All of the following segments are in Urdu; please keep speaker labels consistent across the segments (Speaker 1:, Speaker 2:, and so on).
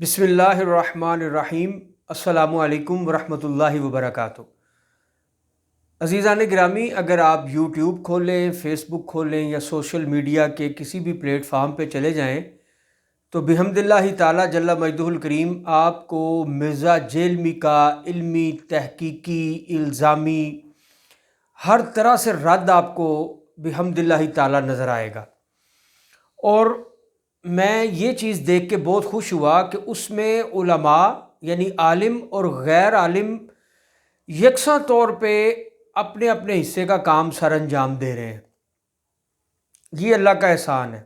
Speaker 1: بسم اللہ الرحمن الرحیم۔ السلام علیکم ورحمۃ اللہ وبرکاتہ۔ عزیزان گرامی، اگر آپ یوٹیوب کھولیں، فیس بک کھولیں یا سوشل میڈیا کے کسی بھی پلیٹ فارم پہ چلے جائیں تو بحمد اللہ تعالیٰ جل مجدہ الکریم آپ کو مرزا جیلمی کا علمی، تحقیقی، الزامی ہر طرح سے رد آپ کو بحمد اللہ تعالیٰ نظر آئے گا۔ اور میں یہ چیز دیکھ کے بہت خوش ہوا کہ اس میں علماء یعنی عالم اور غیر عالم یکساں طور پہ اپنے اپنے حصے کا کام سر انجام دے رہے ہیں۔ یہ اللہ کا احسان ہے۔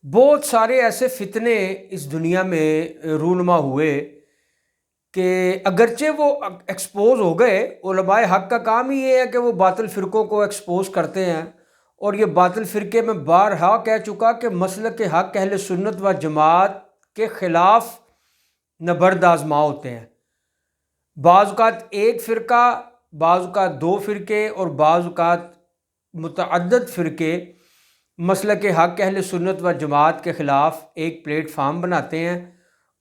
Speaker 1: بہت سارے ایسے فتنے اس دنیا میں رونما ہوئے کہ اگرچہ وہ ایکسپوز ہو گئے، علماء حق کا کام ہی یہ ہے کہ وہ باطل فرقوں کو ایکسپوز کرتے ہیں، اور یہ باطل فرقے میں بارہا کہہ چکا کہ مسلک حق اہل سنت و جماعت کے خلاف نبرد آزما ہوتے ہیں۔ بعض اوقات ایک فرقہ، بعض اوقات دو فرقے اور بعض اوقات متعدد فرقے مسلک حق اہل سنت و جماعت کے خلاف ایک پلیٹ فارم بناتے ہیں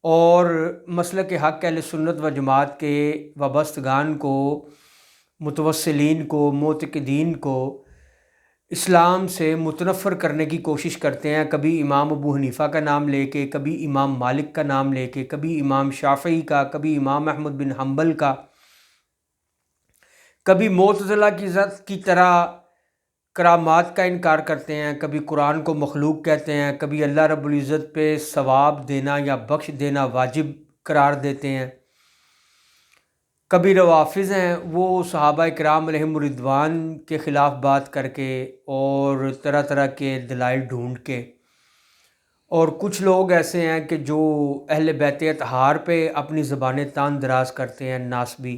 Speaker 1: اور مسلک حق اہل سنت و جماعت کے وابستگان کو، متوسلین کو، معتقدین کو اسلام سے متنفر کرنے کی کوشش کرتے ہیں۔ کبھی امام ابو حنیفہ کا نام لے کے، کبھی امام مالک کا نام لے کے، کبھی امام شافعی کا، کبھی امام احمد بن حنبل کا، کبھی معتزلہ کی ذات کی طرح کرامات کا انکار کرتے ہیں، کبھی قرآن کو مخلوق کہتے ہیں، کبھی اللہ رب العزت پہ ثواب دینا یا بخش دینا واجب قرار دیتے ہیں، کبھی روافظ ہیں وہ صحابہ کرام علیہم الرضوان کے خلاف بات کر کے اور طرح طرح کے دلائل ڈھونڈ کے، اور کچھ لوگ ایسے ہیں کہ جو اہل بیت اطہار پہ اپنی زبانیں تان دراز کرتے ہیں، ناسبی،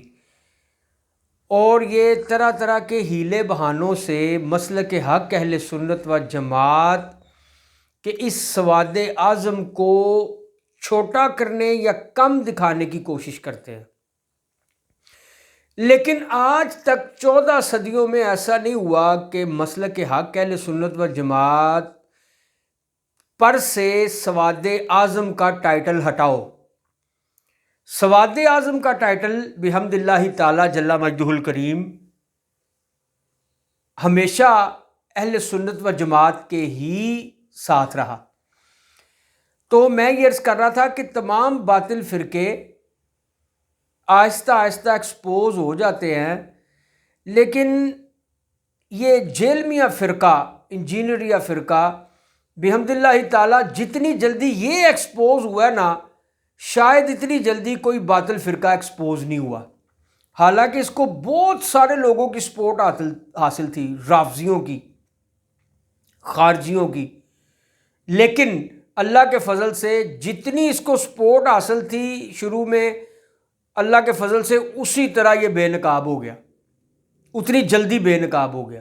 Speaker 1: اور یہ طرح طرح کے ہیلے بہانوں سے مسلک حق اہل سنت و جماعت کہ اس سواد اعظم کو چھوٹا کرنے یا کم دکھانے کی کوشش کرتے ہیں۔ لیکن آج تک 14 صدیوں میں ایسا نہیں ہوا کہ مسلک حق اہل سنت و جماعت پر سے سواد اعظم کا ٹائٹل ہٹاؤ۔ سواد اعظم کا ٹائٹل بحمد اللہ تعالی جل مجدہ الکریم ہمیشہ اہل سنت و جماعت کے ہی ساتھ رہا۔ تو میں یہ عرض کر رہا تھا کہ تمام باطل فرقے آہستہ آہستہ ایکسپوز ہو جاتے ہیں، لیکن یہ جیلمیہ فرقہ، انجینئریا فرقہ بحمد اللہ تعالیٰ جتنی جلدی یہ ایکسپوز ہوا ہے نا، شاید اتنی جلدی کوئی باطل فرقہ ایکسپوز نہیں ہوا۔ حالانکہ اس کو بہت سارے لوگوں کی سپورٹ حاصل تھی، رافضیوں کی، خارجیوں کی، لیکن اللہ کے فضل سے جتنی اس کو سپورٹ حاصل تھی شروع میں، اللہ کے فضل سے اسی طرح یہ بے نقاب ہو گیا، اتنی جلدی بے نقاب ہو گیا۔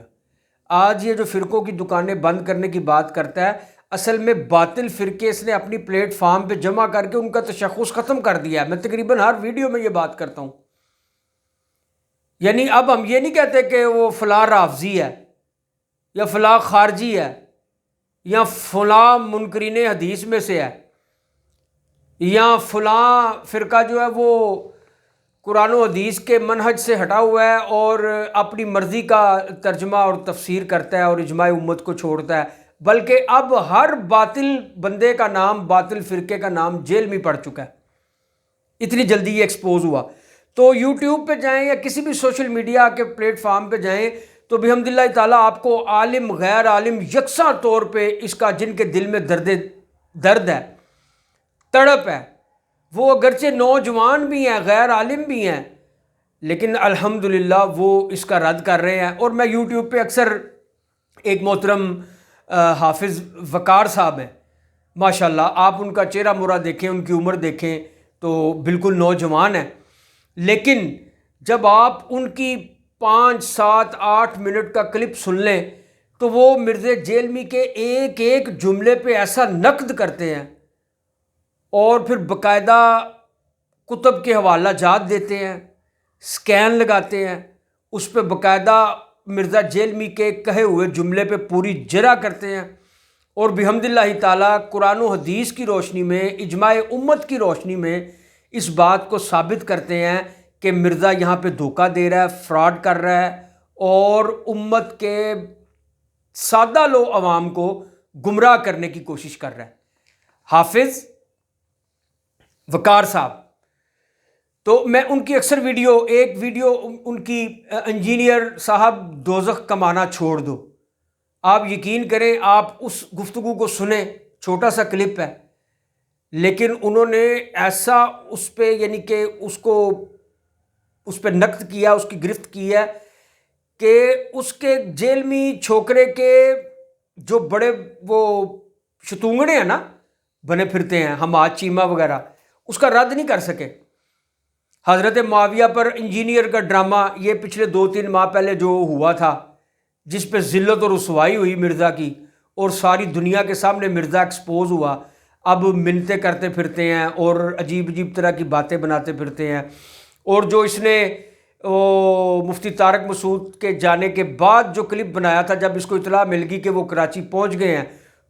Speaker 1: آج یہ جو فرقوں کی دکانیں بند کرنے کی بات کرتا ہے، اصل میں باطل فرقے اس نے اپنی پلیٹ فارم پہ جمع کر کے ان کا تشخص ختم کر دیا ہے۔ میں تقریباً ہر ویڈیو میں یہ بات کرتا ہوں۔ یعنی اب ہم یہ نہیں کہتے کہ وہ فلاں رافضی ہے یا فلاں خارجی ہے یا فلاں منکرین حدیث میں سے ہے یا فلاں فرقہ جو ہے وہ قرآن و حدیث کے منہج سے ہٹا ہوا ہے اور اپنی مرضی کا ترجمہ اور تفسیر کرتا ہے اور اجماع امت کو چھوڑتا ہے، بلکہ اب ہر باطل بندے کا نام، باطل فرقے کا نام جیل میں پڑ چکا ہے، اتنی جلدی یہ ایکسپوز ہوا۔ تو یوٹیوب پہ جائیں یا کسی بھی سوشل میڈیا کے پلیٹ فارم پہ جائیں تو بحمد اللہ تعالیٰ آپ کو عالم غیر عالم یکساں طور پہ اس کا، جن کے دل میں درد ہے، تڑپ ہے، وہ اگرچہ نوجوان بھی ہیں، غیر عالم بھی ہیں، لیکن الحمدللہ وہ اس کا رد کر رہے ہیں۔ اور میں یوٹیوب پہ اکثر ایک محترم حافظ وقار صاحب ہیں، ماشاءاللہ آپ ان کا چہرہ مرا دیکھیں، ان کی عمر دیکھیں تو بالکل نوجوان ہیں، لیکن جب آپ ان کی 5، 7، 8 منٹ کا کلپ سن لیں تو وہ مرزا جیلمی کے ایک ایک جملے پہ ایسا نقد کرتے ہیں اور پھر باقاعدہ کتب کے حوالہ جات دیتے ہیں، سکین لگاتے ہیں، اس پہ باقاعدہ مرزا جیلمی کے کہے ہوئے جملے پہ پوری جرح کرتے ہیں، اور بحمد اللہ تعالیٰ قرآن و حدیث کی روشنی میں، اجماع امت کی روشنی میں اس بات کو ثابت کرتے ہیں کہ مرزا یہاں پہ دھوکہ دے رہا ہے، فراڈ کر رہا ہے اور امت کے سادہ لو عوام کو گمراہ کرنے کی کوشش کر رہا ہے۔ حافظ وقار صاحب، تو میں ان کی اکثر ایک ویڈیو ان کی انجینئر صاحب دوزخ کمانا چھوڑ دو، آپ یقین کریں آپ اس گفتگو کو سنیں، چھوٹا سا کلپ ہے لیکن انہوں نے ایسا اس پہ یعنی کہ اس پہ نقد کیا، اس کی گرفت کی ہے کہ اس کے جیلمی چھوکرے کے جو بڑے وہ شتونگڑے ہیں نا بنے پھرتے ہیں، حماد چیمہ وغیرہ، اس کا رد نہیں کر سکے۔ حضرت معاویہ پر انجینئر کا ڈرامہ یہ پچھلے 2-3 ماہ پہلے جو ہوا تھا، جس پہ ذلت اور رسوائی ہوئی مرزا کی اور ساری دنیا کے سامنے مرزا ایکسپوز ہوا، اب منتیں کرتے پھرتے ہیں اور عجیب عجیب طرح کی باتیں بناتے پھرتے ہیں۔ اور جو اس نے مفتی طارق مسعود کے جانے کے بعد جو کلپ بنایا تھا، جب اس کو اطلاع مل گئی کہ وہ کراچی پہنچ گئے ہیں،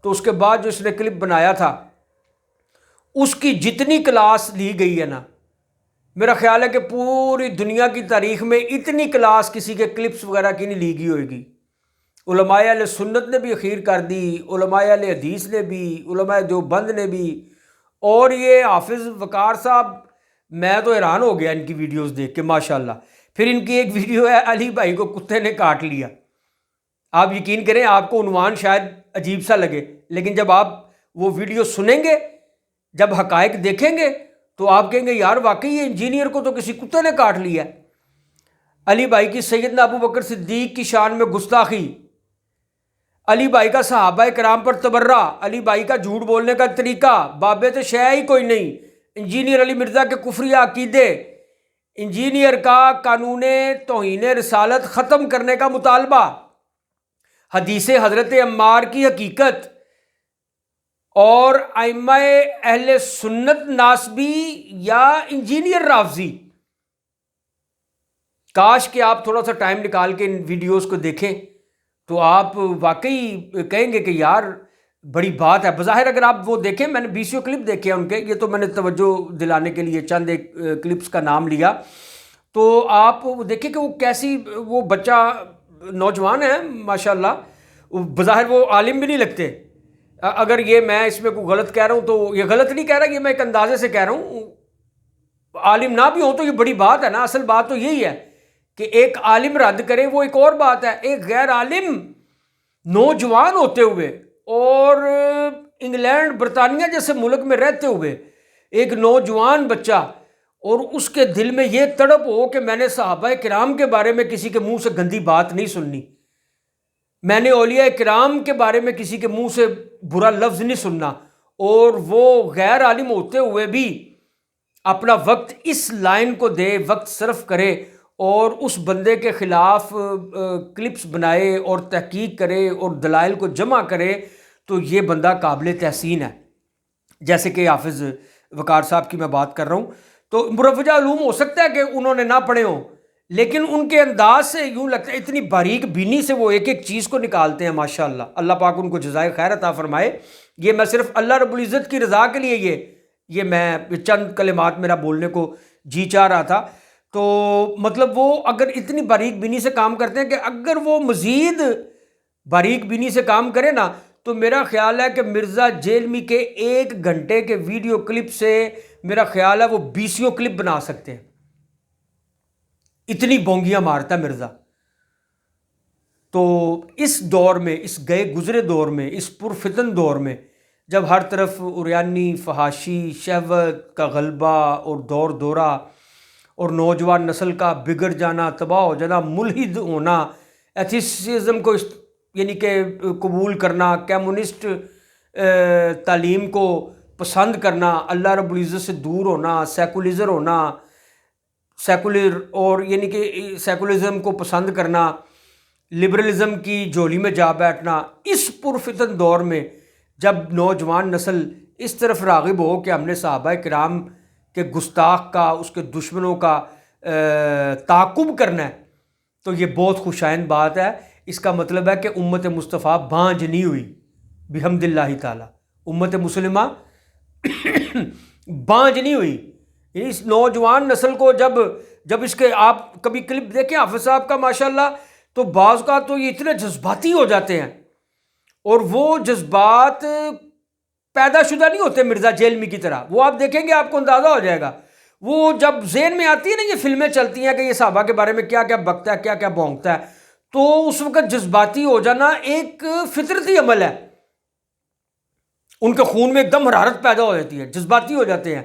Speaker 1: تو اس کے بعد جو اس نے کلپ بنایا تھا اس کی جتنی کلاس لی گئی ہے نا، میرا خیال ہے کہ پوری دنیا کی تاریخ میں اتنی کلاس کسی کے کلپس وغیرہ کی نہیں لی گئی ہوئے گی۔ علماء اہل سنت نے بھی اخیر کر دی، علماء اہل حدیث نے بھی، علماء دیوبند نے بھی، اور یہ حافظ وقار صاحب، میں تو حیران ہو گیا ان کی ویڈیوز دیکھ کے ماشاءاللہ۔ پھر ان کی ایک ویڈیو ہے علی بھائی کو کتے نے کاٹ لیا، آپ یقین کریں آپ کو عنوان شاید عجیب سا لگے لیکن جب آپ وہ ویڈیو سنیں گے، جب حقائق دیکھیں گے تو آپ کہیں گے یار واقعی یہ انجینئر کو تو کسی کتے نے کاٹ لیا ہے۔ علی بھائی کی سیدنا ابو بکر صدیق کی شان میں گستاخی، علی بھائی کا صحابہ کرام پر تبرہ، علی بھائی کا جھوٹ بولنے کا طریقہ، بابے تو شے ہی کوئی نہیں، انجینئر علی مرزا کے کفریہ عقیدے، انجینئر کا قانون توہین رسالت ختم کرنے کا مطالبہ، حدیث حضرت عمار کی حقیقت، اور ائمہ اہل سنت ناسبی یا انجینئر رافضی۔ کاش کہ آپ تھوڑا سا ٹائم نکال کے ان ویڈیوز کو دیکھیں تو آپ واقعی کہیں گے کہ یار بڑی بات ہے۔ بظاہر اگر آپ وہ دیکھیں، میں نے 20 کلپ دیکھے ہیں ان کے، یہ تو میں نے توجہ دلانے کے لیے چند ایک کلپس کا نام لیا، تو آپ دیکھیں کہ وہ کیسی، وہ بچہ نوجوان ہے ماشاءاللہ، بظاہر وہ عالم بھی نہیں لگتے۔ اگر یہ میں اس میں کوئی غلط کہہ رہا ہوں تو یہ غلط نہیں کہہ رہا، یہ میں ایک اندازے سے کہہ رہا ہوں، عالم نہ بھی ہو تو یہ بڑی بات ہے نا۔ اصل بات تو یہی ہے کہ ایک عالم رد کرے وہ ایک اور بات ہے، ایک غیر عالم نوجوان ہوتے ہوئے اور انگلینڈ برطانیہ جیسے ملک میں رہتے ہوئے ایک نوجوان بچہ، اور اس کے دل میں یہ تڑپ ہو کہ میں نے صحابہ کرام کے بارے میں کسی کے منہ سے گندی بات نہیں سننی، میں نے اولیاء کرام کے بارے میں کسی کے منہ سے برا لفظ نہیں سننا، اور وہ غیر عالم ہوتے ہوئے بھی اپنا وقت اس لائن کو دے، وقت صرف کرے اور اس بندے کے خلاف کلپس بنائے اور تحقیق کرے اور دلائل کو جمع کرے، تو یہ بندہ قابل تحسین ہے۔ جیسے کہ حافظ وقار صاحب کی میں بات کر رہا ہوں، تو مروجہ علوم ہو سکتا ہے کہ انہوں نے نہ پڑھے ہوں، لیکن ان کے انداز سے یوں لگتا ہے اتنی باریک بینی سے وہ ایک ایک چیز کو نکالتے ہیں ماشاءاللہ۔ اللہ پاک ان کو جزائے خیر عطا فرمائے۔ یہ میں صرف اللہ رب العزت کی رضا کے لیے یہ میں چند کلمات میرا بولنے کو جی چاہ رہا تھا۔ تو مطلب وہ اگر اتنی باریک بینی سے کام کرتے ہیں کہ اگر وہ مزید باریک بینی سے کام کرے نا، تو میرا خیال ہے کہ مرزا جیلمی کے 1 گھنٹے کے ویڈیو کلپ سے میرا خیال ہے وہ 20 کلپ بنا سکتے ہیں، اتنی بونگیاں مارتا ہے مرزا۔ تو اس دور میں، اس گئے گزرے دور میں، اس پرفتن دور میں، جب ہر طرف عریانی، فحاشی، شہوت کا غلبہ اور دور دورہ اور نوجوان نسل کا بگڑ جانا، تباہ ہو جانا، ملحد ہونا، ایتھیسزم کو یعنی کہ قبول کرنا، کمیونسٹ تعلیم کو پسند کرنا، اللہ رب العزت سے دور ہونا، سیکولر ہونا، سیکولر اور یعنی کہ سیکولرزم کو پسند کرنا، لبرلزم کی جولی میں جا بیٹھنا، اس پرفتن دور میں جب نوجوان نسل اس طرف راغب ہو کہ ہم نے صحابہ کرام کے گستاخ کا، اس کے دشمنوں کا تعاقب کرنا ہے، تو یہ بہت خوشائند بات ہے۔ اس کا مطلب ہے کہ امت مصطفیٰ بانجھ نہیں ہوئی، بحمد اللہ تعالی۔ امت مسلمہ بانج نہیں ہوئی۔ اس نوجوان نسل کو جب اس کے آپ کبھی کلپ دیکھیں حافظ صاحب کا ماشاءاللہ، تو بعض کا تو یہ اتنے جذباتی ہو جاتے ہیں، اور وہ جذبات پیدا شدہ نہیں ہوتے مرزا جیلمی کی طرح۔ وہ آپ دیکھیں گے آپ کو اندازہ ہو جائے گا، وہ جب ذہن میں آتی ہے نا، یہ فلمیں چلتی ہیں کہ یہ صحابہ کے بارے میں کیا کیا بکتا ہے، کیا کیا بھونکتا ہے، تو اس وقت جذباتی ہو جانا ایک فطرتی عمل ہے۔ ان کے خون میں ایک دم حرارت پیدا ہو جاتی ہے، جذباتی ہو جاتے ہیں،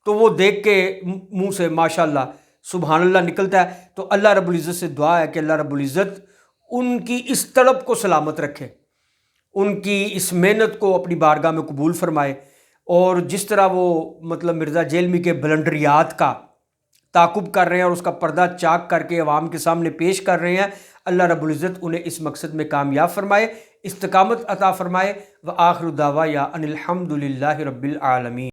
Speaker 1: تو وہ دیکھ کے منہ سے ماشاءاللہ سبحان اللہ نکلتا ہے۔ تو اللہ رب العزت سے دعا ہے کہ اللہ رب العزت ان کی اس طلب کو سلامت رکھے، ان کی اس محنت کو اپنی بارگاہ میں قبول فرمائے، اور جس طرح وہ مطلب مرزا جیلمی کے بلنڈریات کا تعاقب کر رہے ہیں اور اس کا پردہ چاک کر کے عوام کے سامنے پیش کر رہے ہیں، اللہ رب العزت انہیں اس مقصد میں کامیاب فرمائے، استقامت عطا فرمائے۔ وآخر دعوایا ان الحمد للہ رب العالمین۔